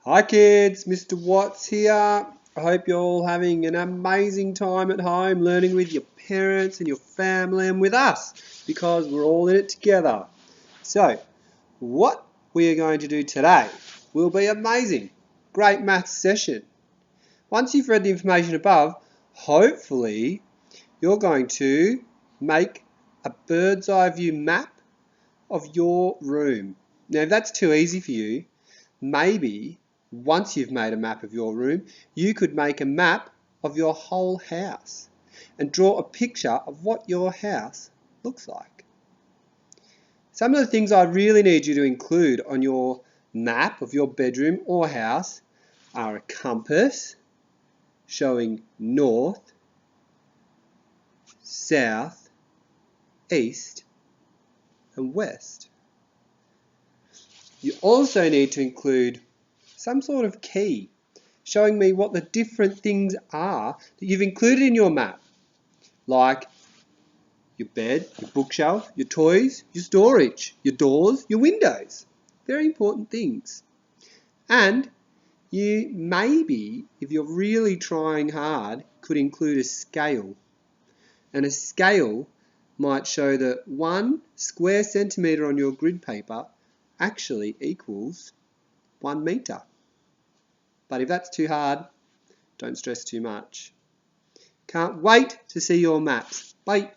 Hi kids, Mr. Watts here. I hope you're all having an amazing time at home learning with your parents and your family and with us because we're all in it together. So, what we are going to do today will be amazing. Great maths session. Once you've read the information above, hopefully you're going to make a bird's eye view map of your room. Now, if that's too easy for you, maybe once you've made a map of your room, you could make a map of your whole house and draw a picture of what your house looks like. Some of the things I really need you to include on your map of your bedroom or house are a compass showing north, south, east and west. You also need to include some sort of key showing me what the different things are that you've included in your map, like your bed, your bookshelf, your toys, your storage, your doors, your windows. Very important things. And you maybe, if you're really trying hard, could include a scale. And a scale might show that 1 square centimetre on your grid paper actually equals 1 metre. But if that's too hard, don't stress too much. Can't wait to see your maps. Bye.